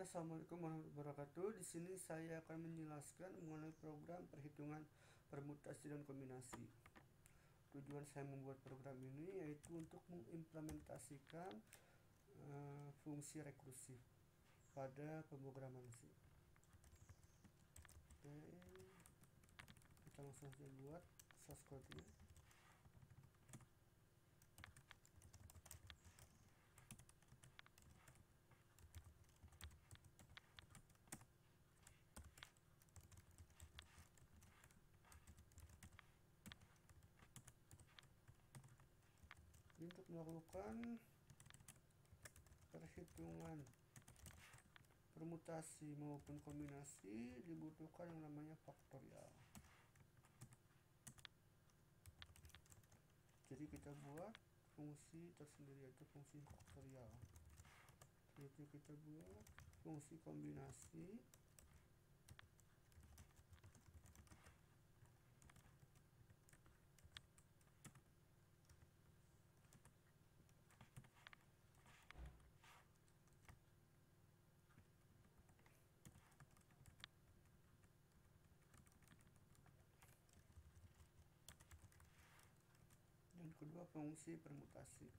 Oke, assalamualaikum warahmatullahi wabarakatuh. Di sini saya akan menjelaskan mengenai program perhitungan permutasi dan kombinasi. Tujuan saya membuat program ini yaitu untuk mengimplementasikan fungsi rekursif pada pemrograman C. Oke, kita langsung saja buat source code-nya. Untuk melakukan perhitungan permutasi maupun kombinasi dibutuhkan yang namanya faktorial. Jadi kita buat fungsi tersendiri yaitu fungsi faktorial. Yaitu kita buat fungsi kombinasi dan kedua fungsi permutasi.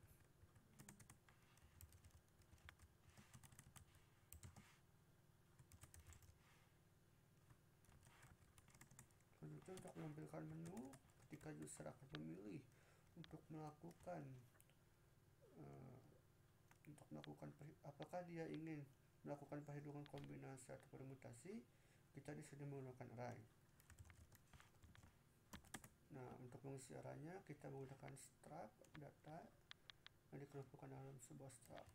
Selanjutnya untuk menampilkan menu, ketika user akan memilih untuk melakukan apakah dia ingin melakukan perhitungan kombinasi atau permutasi, kita di sini menggunakan array. Nah, untuk mengisi arraynya kita menggunakan struct data yang dikelompokkan dalam sebuah struct.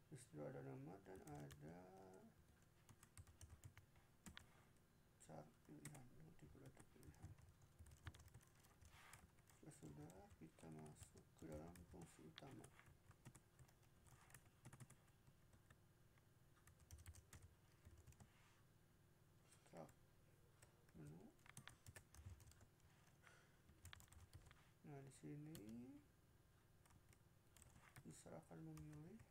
Di situ ada nama dan ada char pilihan, multiple data pilihan. Sudah kita masuk ke dalam fungsi utama. Struct menu. Nah, di sini user akan memilih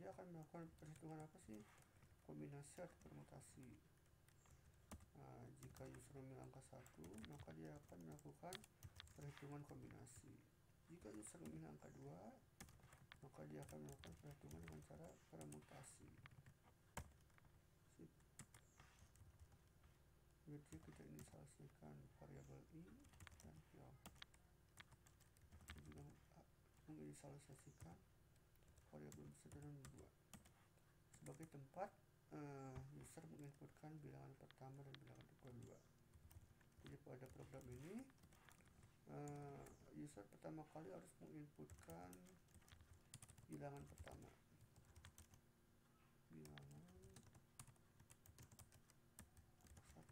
dia akan melakukan perhitungan apa sih, kombinasi atau permutasi. Jika user memilih angka 1, maka dia akan melakukan perhitungan kombinasi. Jika user memilih angka 2, maka dia akan melakukan perhitungan dengan cara permutasi. Berarti kita inisialisasikan variabel i dan val. Kita juga menginisialisasikan variabel sederhana 2 sebagai tempat user menginputkan bilangan pertama dan bilangan kedua. Jadi pada program ini user pertama kali harus menginputkan bilangan pertama, bilangan 1.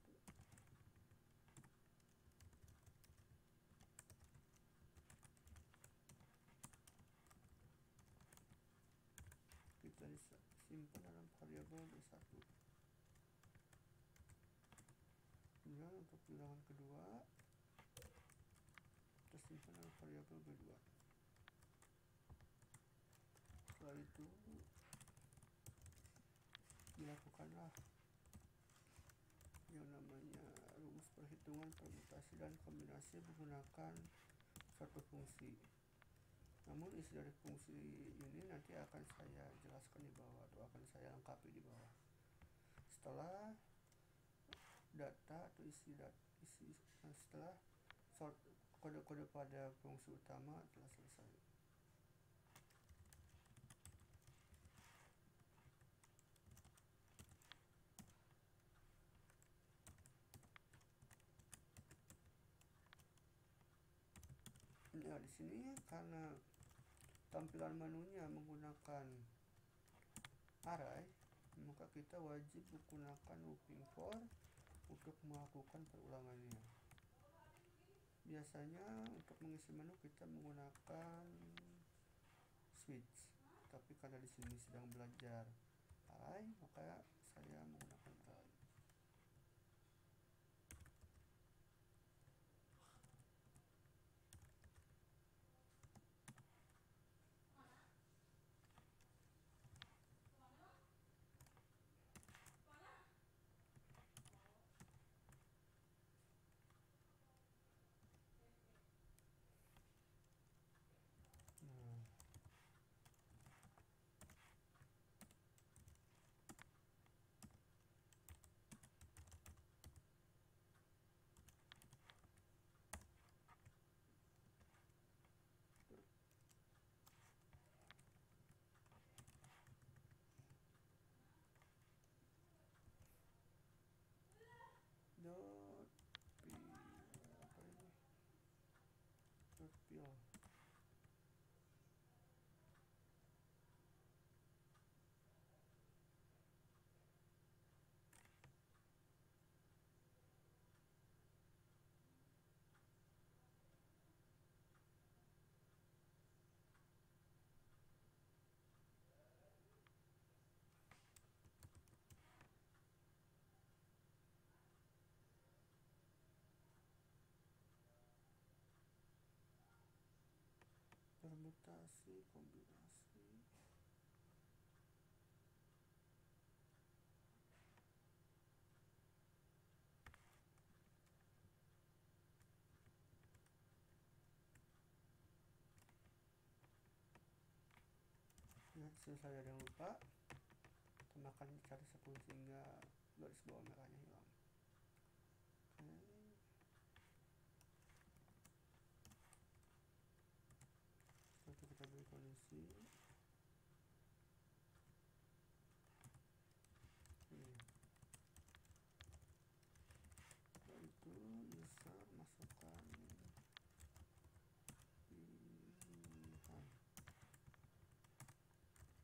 Kita simpan dalam variabel b1. Kemudian untuk bilangan kedua kita simpan dalam variabel b2. Setelah itu dilakukanlah yang namanya rumus perhitungan permutasi dan kombinasi menggunakan suatu fungsi. Namun isi dari fungsi ini nanti akan saya jelaskan di bawah atau akan saya lengkapi di bawah. Setelah data atau setelah kode-kode pada fungsi utama telah selesai. Nah, di sini karena tampilan menunya menggunakan array, maka kita wajib menggunakan looping for untuk melakukan perulangannya. Biasanya untuk mengisi menu kita menggunakan switch, tapi karena di sini sedang belajar array, maka saya menggunakan array. permutasi kombinasi. Lihat saya ada yang lupa, tambahkan cari 10 sehingga garis bawah merahnya hilang. Oke, kita beri kondisi. Itu user masukkan pilihan,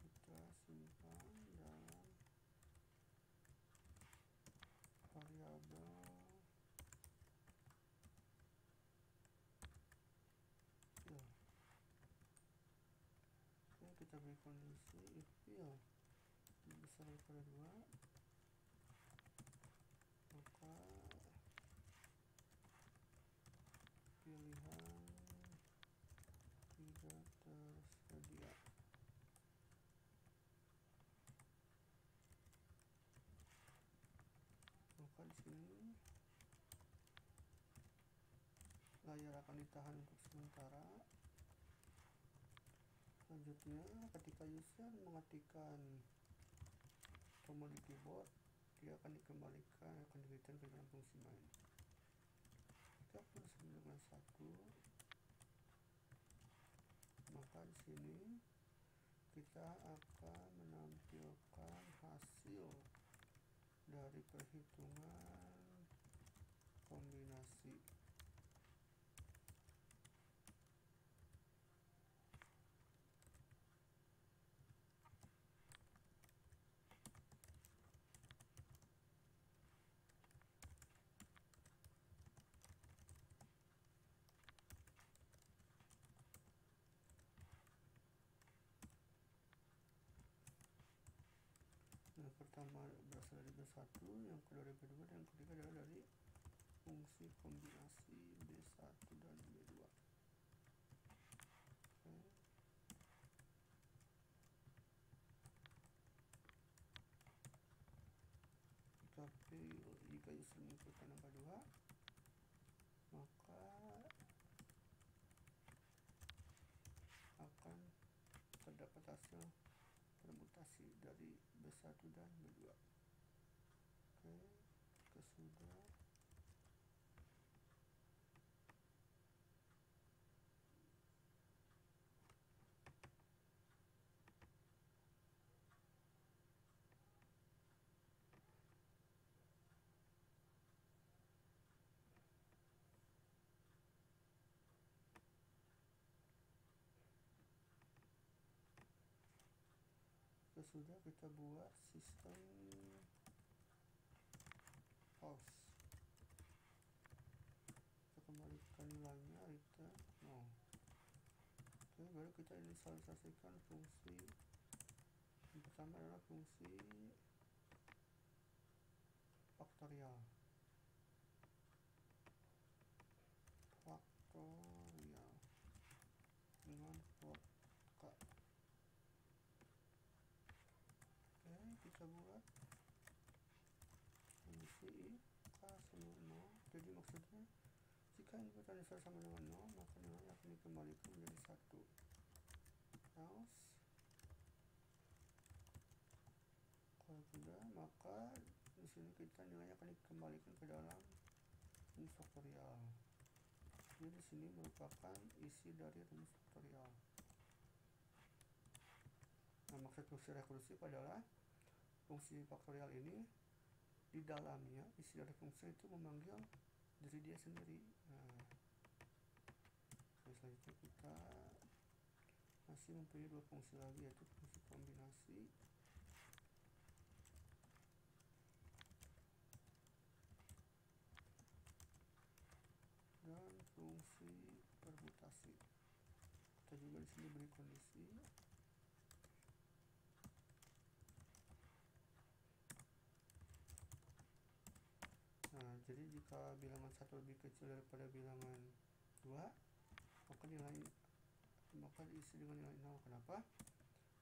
kita simpan dalam variabel fill. Oke, kita beri kondisi if fill besar daripada 2, maka pilihan tidak tersedia. Maka di sini layar akan ditahan untuk sementara. Selanjutnya, ketika user mengetikkan tombol di keyboard, dia akan dikembalikan, akan di-return ke dalam fungsi main. Kita harus dengan 1, maka di sini kita akan menampilkan hasil dari perhitungan kombinasi. Yang pertama berasal dari B1, yang kedua dari B2, dan yang ketiga adalah dari fungsi kombinasi B1 dan B2. Oke. Tapi jika user menginputkan angka 2, maka akan terdapat hasil permutasi dari B1 dan B2. Oke, jika sudah, kita buat sistem pause. Kita kembalikan nilainya return 0. Oke, baru kita inisialisasikan fungsi. Yang pertama adalah fungsi faktorial. Dengan float k. Oke, kita buat kondisi if k sama 0. Jadi maksudnya jika inputan user sama dengan 0, maka nilai akan dikembalikan menjadi 1. Else, kalau tidak, maka di sini kita nilainya akan dikembalikan ke dalam rumus faktorial. Jadi di sini merupakan isi dari rumus faktorial. Nah, maksud fungsi rekursif adalah fungsi faktorial ini di dalamnya isi dari fungsi itu memanggil diri dia sendiri. Nah, selanjutnya kita masih mempunyai 2 fungsi lagi, yaitu fungsi kombinasi dan fungsi permutasi. Kita juga di sini beri kondisi. Nah, jadi jika bilangan 1 lebih kecil daripada bilangan 2, maka nilai maka diisi dengan nilai 0. Kenapa?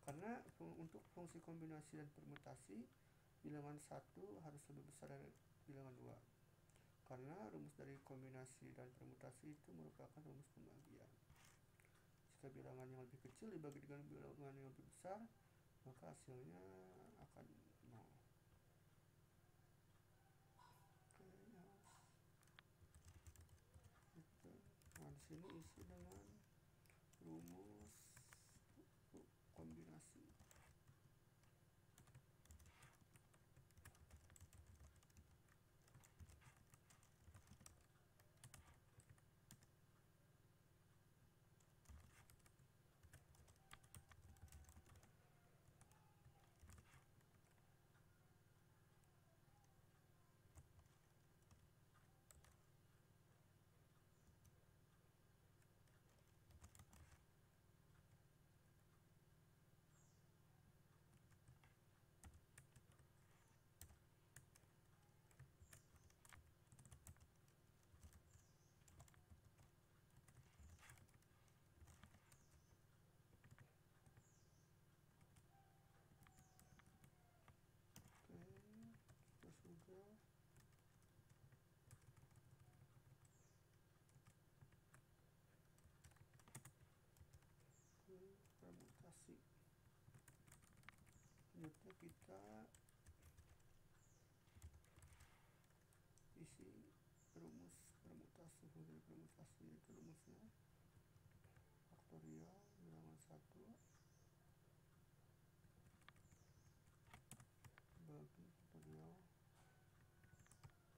Karena untuk fungsi kombinasi dan permutasi bilangan 1 harus lebih besar dari bilangan 2. Karena rumus dari kombinasi dan permutasi itu merupakan rumus pembagian. Jika bilangan yang lebih kecil dibagi dengan bilangan yang lebih besar, maka hasilnya akan 0. Nah, di sini isi dengan rumus kombinasi. Sudah. Permutasi. Selanjutnya kita isi rumus permutasi. Dari permutasi itu rumusnya faktorial bilangan 1 bagi faktorial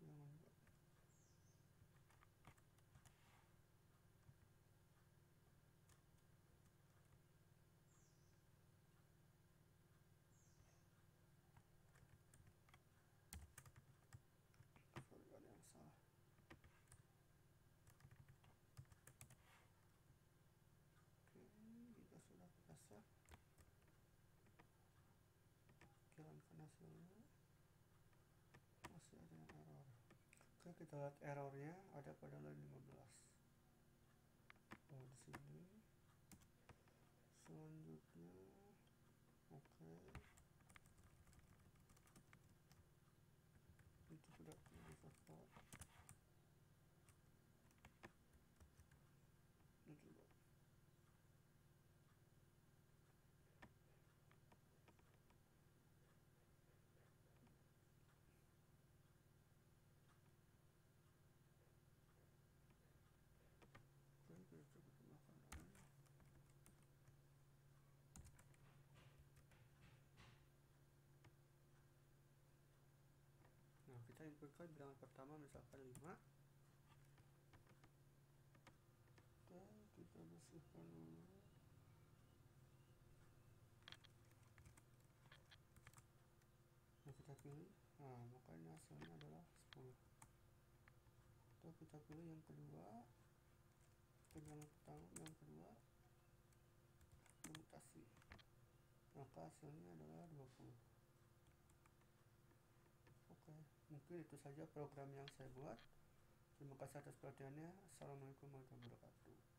bilangan 2. Sorry, ada yang salah. Oke, kita sudah biasa jalankan hasilnya. Masih ada yang error. Oke, kita lihat errornya ada pada line 15. Oh, di sini. Selanjutnya, oke. Itu sudah disertai. Ini coba. Oke, kita coba tambahkan lagi. Nah, kita inputkan bilangan pertama misalkan 5. Oke, kita bersihkan dulu. Nah, kita pilih. Nah, makanya hasilnya adalah 10. Atau kita pilih yang kedua. Bilangan pertama, yang kedua permutasi. Maka hasilnya adalah 20. Oke, mungkin itu saja program yang saya buat. Terima kasih atas perhatiannya. Assalamualaikum warahmatullahi wabarakatuh.